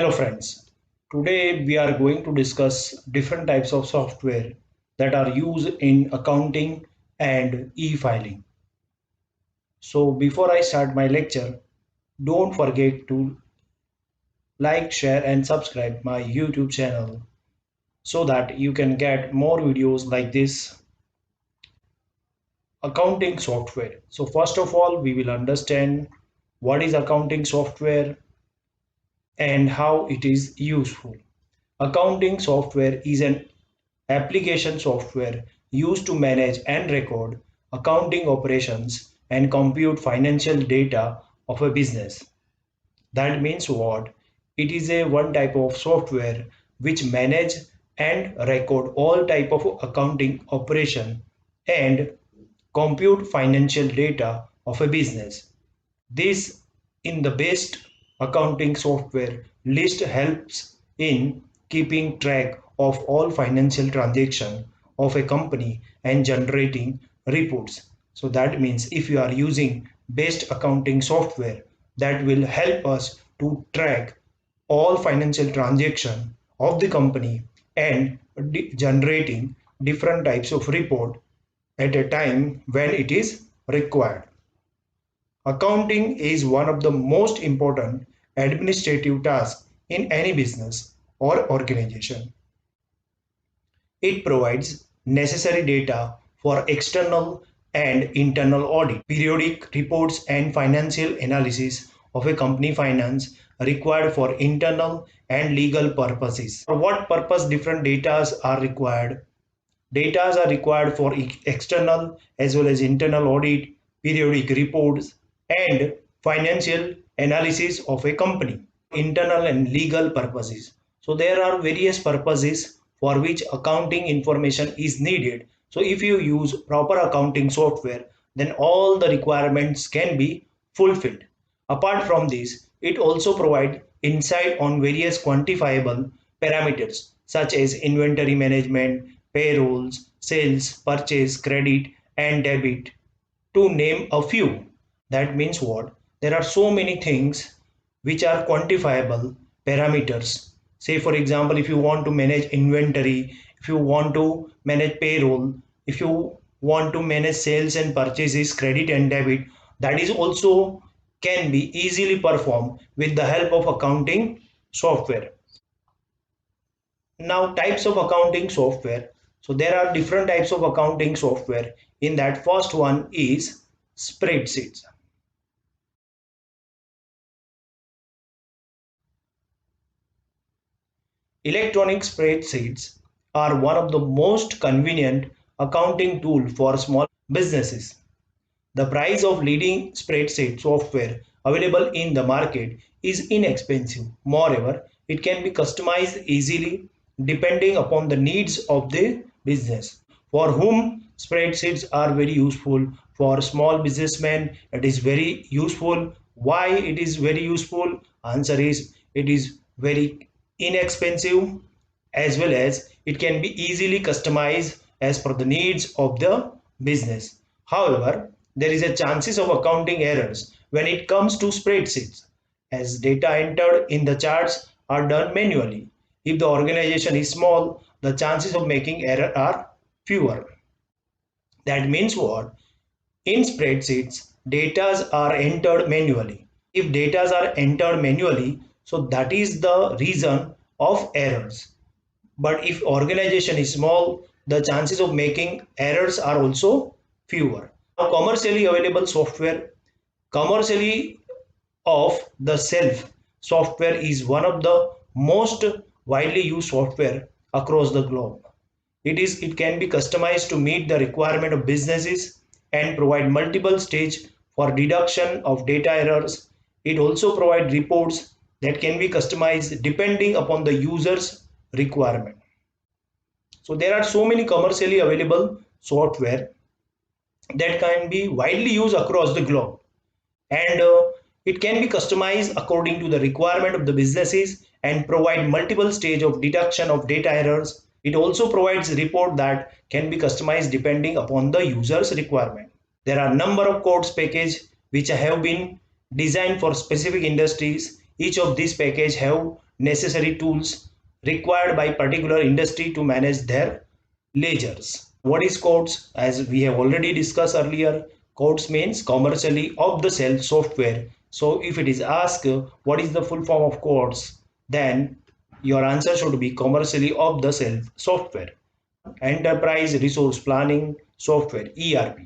Hello friends, today we are going to discuss different types of software that are used in accounting and e-filing. So before I start my lecture, don't forget to like, share and subscribe my YouTube channel so that you can get more videos like this accounting software. So first of all, we will understand what is accounting software and how it is useful. Accounting software is an application software used to manage and record accounting operations and compute financial data of a business. That means what? It is a one type of software which manage and record all type of accounting operation and compute financial data of a business. This in the best accounting software list helps in keeping track of all financial transactions of a company and generating reports. So that means if you are using best accounting software, that will help us to track all financial transactions of the company and generating different types of report at a time when it is required. Accounting is one of the most important administrative tasks in any business or organization. It provides necessary data for external and internal audit, periodic reports and financial analysis of a company finance required for internal and legal purposes. For what purpose different data are required? Data are required for external as well as internal audit, periodic reports, and financial analysis of a company, internal and legal purposes. So there are various purposes for which accounting information is needed. So if you use proper accounting software, then all the requirements can be fulfilled. Apart from this, it also provides insight on various quantifiable parameters such as inventory management, payrolls, sales, purchase, credit, and debit, to name a few. That means what? There are so many things which are quantifiable parameters. Say, for example, if you want to manage inventory, if you want to manage payroll, if you want to manage sales and purchases, credit and debit, that is also can be easily performed with the help of accounting software. Now, types of accounting software. So there are different types of accounting software. In that, first one is spreadsheets. Electronic spreadsheets are one of the most convenient accounting tool for small businesses. The price of leading spreadsheet software available in the market is inexpensive. Moreover, it can be customized easily depending upon the needs of the business. For whom spreadsheets are very useful? For small businessmen, it is very useful. Why it is very useful? Answer is it is very inexpensive, as well as it can be easily customized as per the needs of the business. However, there is a chances of accounting errors when it comes to spreadsheets, as data entered in the charts are done manually. If the organization is small, the chances of making error are fewer. That means what? In spreadsheets, data are entered manually. If data are entered manually, so that is the reason of errors. But if organization is small, the chances of making errors are also fewer. Now, commercially available software. Commercially of the self software is one of the most widely used software across the globe. It can be customized to meet the requirement of businesses and provide multiple stage for deduction of data errors. It also provides reports that can be customized depending upon the user's requirement. So there are so many commercially available software that can be widely used across the globe, and it can be customized according to the requirement of the businesses and provide multiple stage of deduction of data errors. It also provides report that can be customized depending upon the user's requirement. There are number of codes package which have been designed for specific industries. Each of these package have necessary tools required by particular industry to manage their ledgers. What is codes? As we have already discussed earlier, codes means commercially off the shelf software. So if it is asked what is the full form of codes, then your answer should be commercially off the shelf software. Enterprise Resource Planning Software, ERP.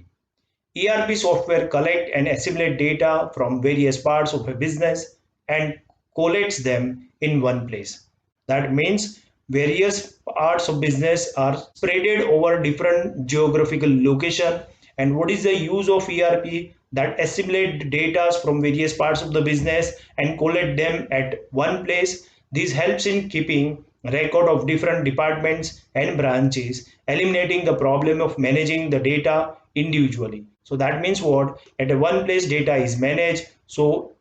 ERP software collect and assimilate data from various parts of a business and collates them in one place. That means various parts of business are spreaded over different geographical location. And what is the use of ERP? That assimilate data from various parts of the business and collect them at one place. This helps in keeping record of different departments and branches, eliminating the problem of managing the data individually. So that means what? At a one place data is managed. So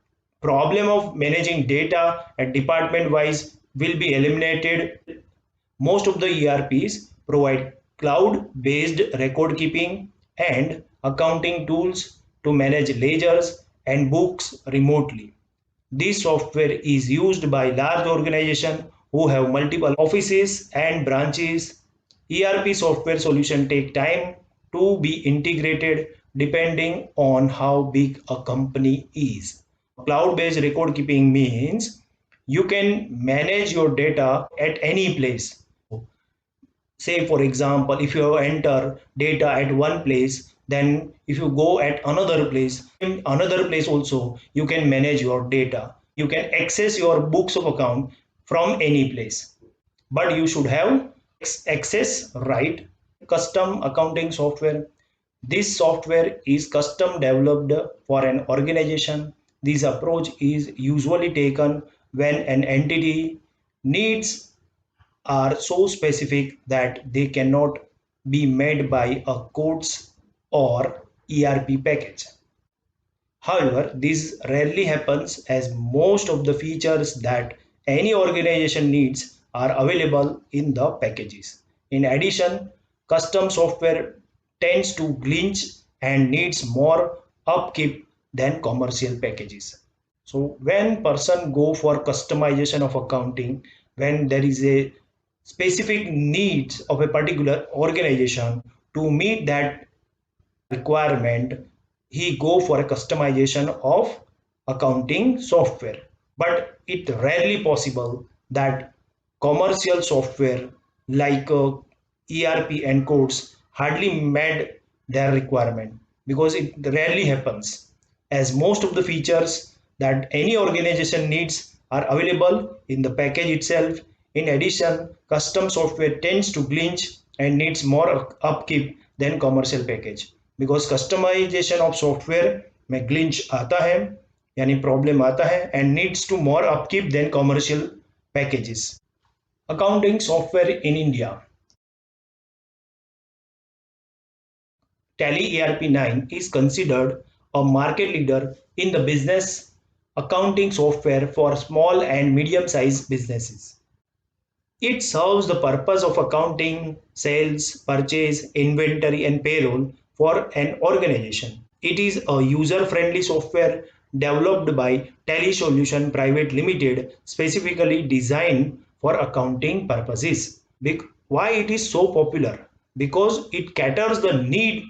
problem of managing data at department wise will be eliminated. Most of the ERPs provide cloud-based record keeping and accounting tools to manage ledgers and books remotely. This software is used by large organizations who have multiple offices and branches. ERP software solutions take time to be integrated depending on how big a company is. Cloud-based record keeping means you can manage your data at any place. Say for example, if you enter data at one place, then if you go at another place, in another place also you can manage your data. You can access your books of account from any place, but you should have access right. Custom accounting software. This software is custom developed for an organization. This approach is usually taken when an entity needs are so specific that they cannot be made by a codes or ERP package. However, this rarely happens as most of the features that any organization needs are available in the packages. In addition, custom software tends to glitch and needs more upkeep than commercial packages. So when person go for customization of accounting, when there is a specific needs of a particular organization to meet that requirement, he go for a customization of accounting software. But it rarely possible that commercial software like ERP and codes hardly met their requirement, because it rarely happens as most of the features that any organization needs are available in the package itself. In addition, custom software tends to glitch and needs more upkeep than commercial package, because customization of software में glitch आता है यानी problem आता है and needs to more upkeep than commercial packages. Accounting software in India. Tally ERP9 is considered a market leader in the business accounting software for small and medium-sized businesses. It serves the purpose of accounting, sales, purchase, inventory, and payroll for an organization. It is a user-friendly software developed by Tally Solution Private Limited, specifically designed for accounting purposes. Why it is so popular? Because it caters the need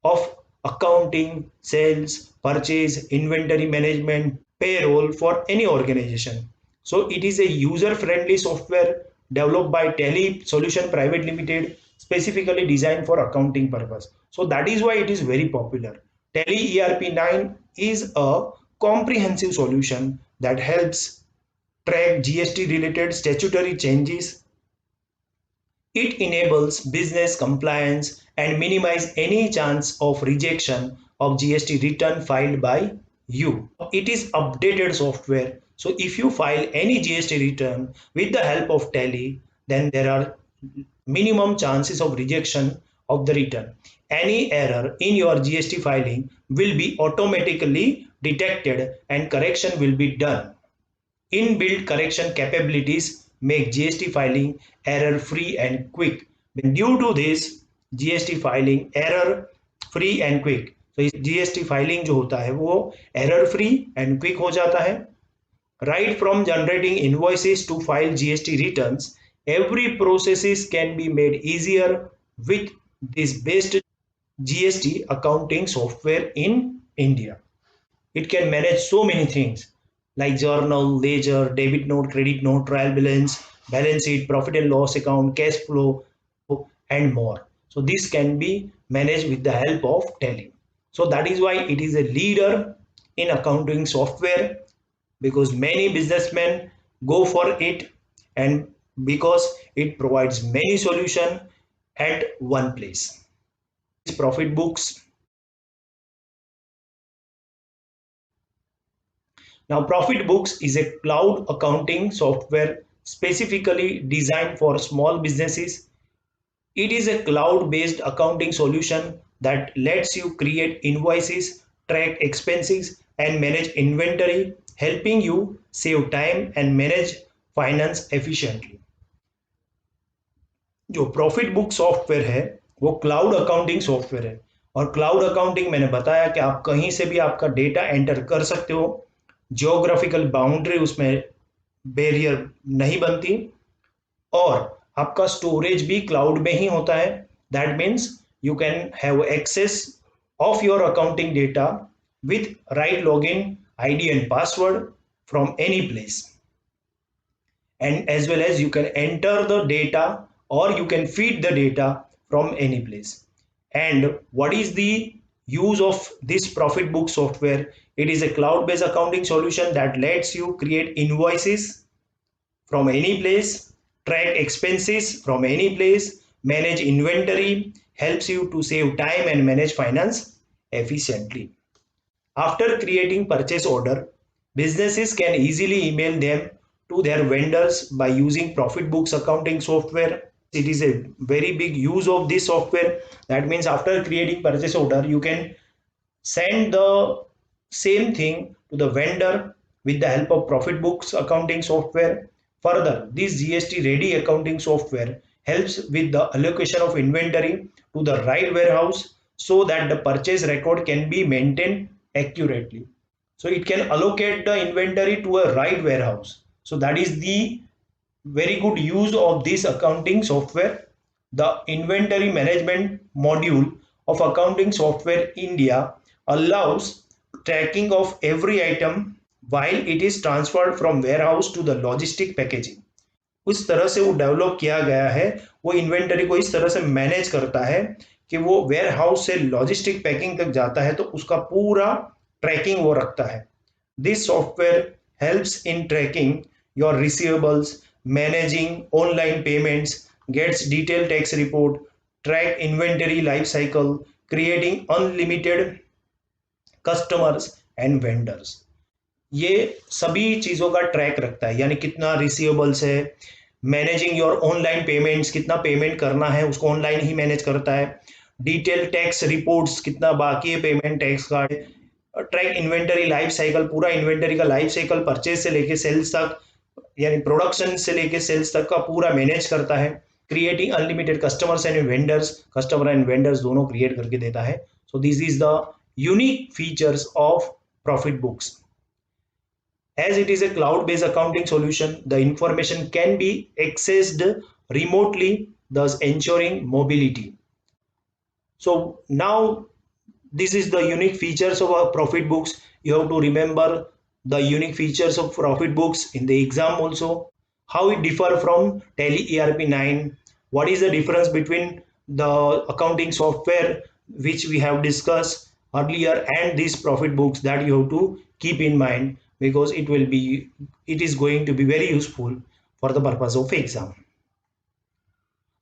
of accounting, sales, purchase, inventory management, payroll for any organization. So it is a user-friendly software developed by Tally Solution Private Limited, specifically designed for accounting purpose. So that is why it is very popular. Tally ERP9 is a comprehensive solution that helps track GST related statutory changes. It enables business compliance and minimize any chance of rejection of GST return filed by you. It is updated software. So if you file any GST return with the help of Tally, then there are minimum chances of rejection of the return. Any error in your GST filing will be automatically detected and correction will be done. Inbuilt correction capabilities make GST filing error-free and quick. Due to this, GST filing error-free and quick. तो GST filing जो होता है वो error-free and quick हो जाता है. Right from generating invoices to file GST returns, every processes can be made easier with this best GST accounting software in India. It can manage so many things like journal, ledger, debit note, credit note, trial balance sheet, profit and loss account, cash flow, and more. So this can be managed with the help of Tally. So that is why it is a leader in accounting software, because many businessmen go for it, and because it provides many solutions at one place. Profit books. Now, Profit Books is a cloud accounting software specifically designed for small businesses. It is a cloud-based accounting solution that lets you create invoices, track expenses, and manage inventory, helping you save time and manage finance efficiently. जो profit book software है वो cloud accounting software है, और cloud accounting मैंने बताया कि आप कहीं से भी आपका डेटा एंटर कर सकते हो, जियोग्राफिकल बाउंड्री उसमें बैरियर नहीं बनती, और आपका स्टोरेज भी क्लाउड में ही होता है. That means you can have access of your accounting data with right login ID and password from any place, and as well as you can enter the data or you can feed the data from any place. And what is the use of this profit book software? It is a cloud-based accounting solution that lets you create invoices from any place, track expenses from any place, manage inventory, helps you to save time and manage finance efficiently. After creating purchase order, businesses can easily email them to their vendors by using Profit Books accounting software. It is a very big use of this software. That means after creating purchase order, you can send the same thing to the vendor with the help of Profit Books accounting software. Further, this GST ready accounting software helps with the allocation of inventory to the right warehouse so that the purchase record can be maintained accurately. So it can allocate the inventory to a right warehouse. So that is the very good use of this accounting software. The inventory management module of accounting software India allows tracking of every item while it is transferred from warehouse to the logistic packaging. उस तरह से वो develop किया गया है, वो inventory को इस तरह से मैनेज करता है कि वो वेयर हाउस से लॉजिस्टिक पैकिंग तक जाता है तो उसका पूरा ट्रैकिंग वो रखता है. This software helps in trekking your receivables, managing online payments, gets detailed tax report, track inventory life cycle, creating unlimited customers and vendors. ये सभी चीज़ों का ट्रैक रखता है, यानी कितना रिसीवेबल्स है, मैनेजिंग योर ऑनलाइन पेमेंट्स, कितना पेमेंट करना है उसको ऑनलाइन ही मैनेज करता है, डिटेल टैक्स रिपोर्ट्स, कितना बाकी है पेमेंट टैक्स का, ट्रैक इन्वेंटरी लाइफ साइकिल, पूरा इन्वेंटरी का लाइफ साइकिल परचेज से लेके सेल्स तक, यानी प्रोडक्शन से लेके सेल्स तक का पूरा मैनेज करता है. Creating unlimited customers and vendors, customer and vendors दोनों क्रिएट करके देता है. So this is the unique features of profit books. As it is a cloud-based accounting solution, the information can be accessed remotely, thus ensuring mobility. So now this is the unique features of our profit books. You have to remember the unique features of profit books in the exam also. How it differ from Tally ERP 9, what is the difference between the accounting software which we have discussed earlier and these profit books, that you have to keep in mind, because it is going to be very useful for the purpose of exam.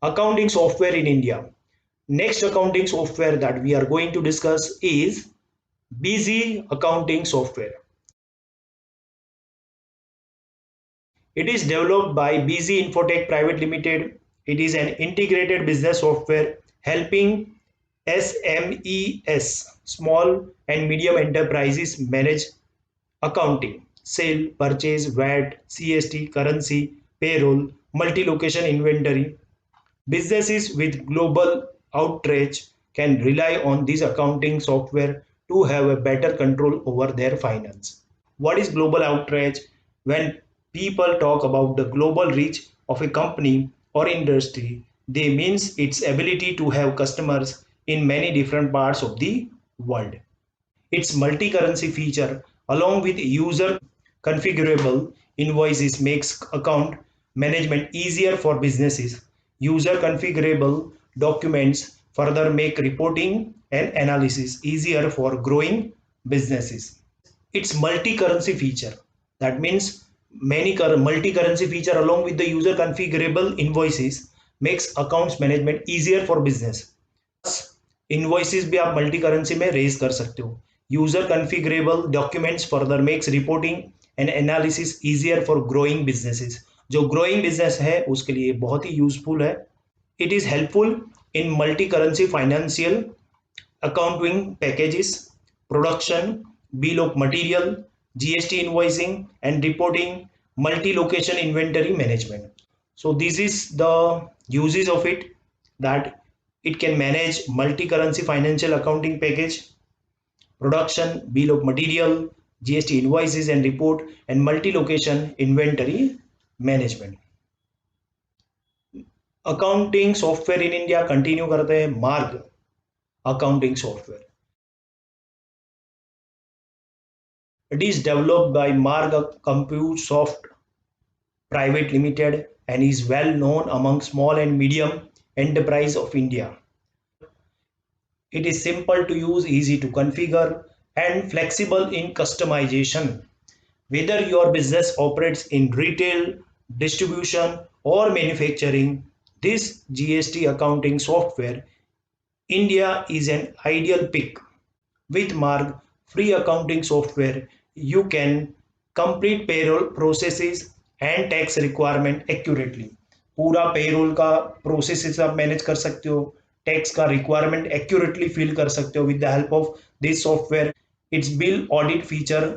Accounting software in India. Next accounting software that we are going to discuss is Busy accounting software. It is developed by Busy Infotech Private Limited. It is an integrated business software helping SMEs, small and medium enterprises, manage accounting, sale, purchase, VAT, CST, currency, payroll, multi-location inventory. Businesses with global outreach can rely on this accounting software to have a better control over their finance. What is global outreach? When people talk about the global reach of a company or industry, they means its ability to have customers in many different parts of the world. Its multi-currency feature, along with user configurable invoices, makes account management easier for businesses. User configurable documents further make reporting and analysis easier for growing businesses. Its multi-currency feature, that means multi-currency feature along with the user configurable invoices makes accounts management easier for business. Invoices भी आप multi currency में raise कर सकते हो. User configurable documents further makes reporting and analysis easier for growing businesses. जो growing business है उसके लिए बहुत ही यूजफुल है. It is helpful in multi currency financial accounting packages, production, bill of material, GST invoicing and reporting, multi-location inventory management. So this is the uses of it, that it can manage multi-currency financial accounting package, production, bill of material, GST invoices and report, and multi-location inventory management. Accounting software in India continue करते हैं. मार्ग accounting software. It is developed by Marg Computesoft Private Limited and is well known among small and medium enterprise of India. It is simple to use, easy to configure, and flexible in customization. Whether your business operates in retail, distribution, or manufacturing, this GST accounting software India is an ideal pick. With Marg free accounting software, you can complete payroll processes and tax requirement accurately. पूरा payroll का processes आप manage कर सकते हो, tax का requirement accurately fill कर सकते हो with the help of this software. It's bill audit feature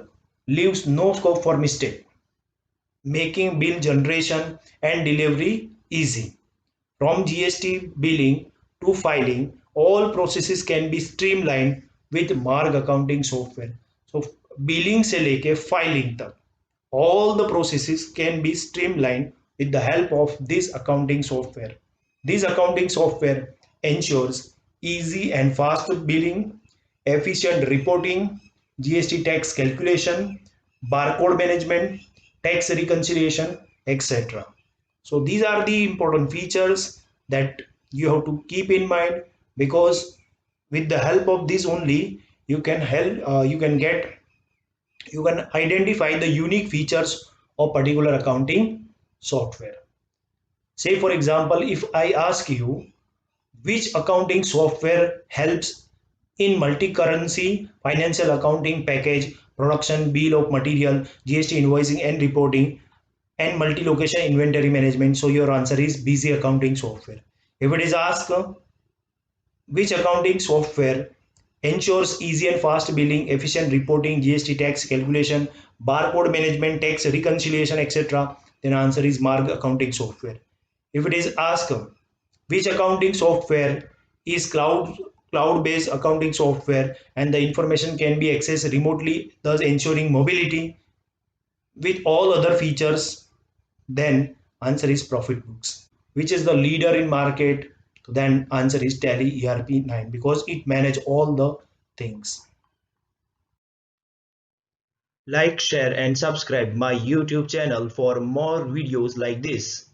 leaves no scope for mistake, making bill generation and delivery easy. From GST billing to filing, all processes can be streamlined with Marg accounting software. So billing से लेके filing तक all the processes can be streamlined with the help of this accounting software. This accounting software ensures easy and fast billing, efficient reporting, GST tax calculation, barcode management, tax reconciliation, etc. So these are the important features that you have to keep in mind, because with the help of this only you can identify the unique features of particular accounting software. Say for example, if I ask you which accounting software helps in multi-currency financial accounting package, production, bill of material, GST invoicing and reporting, and multi-location inventory management, so your answer is BC accounting software. If it is asked which accounting software ensures easy and fast billing, efficient reporting, GST tax calculation, barcode management, tax reconciliation, etc., then answer is Marg accounting software. If it is asked which accounting software is cloud-based accounting software and the information can be accessed remotely, thus ensuring mobility with all other features, then answer is ProfitBooks. Which is the leader in market? Then answer is Tally ERP 9, because it manage all the things. Like, share and subscribe my YouTube channel for more videos like this.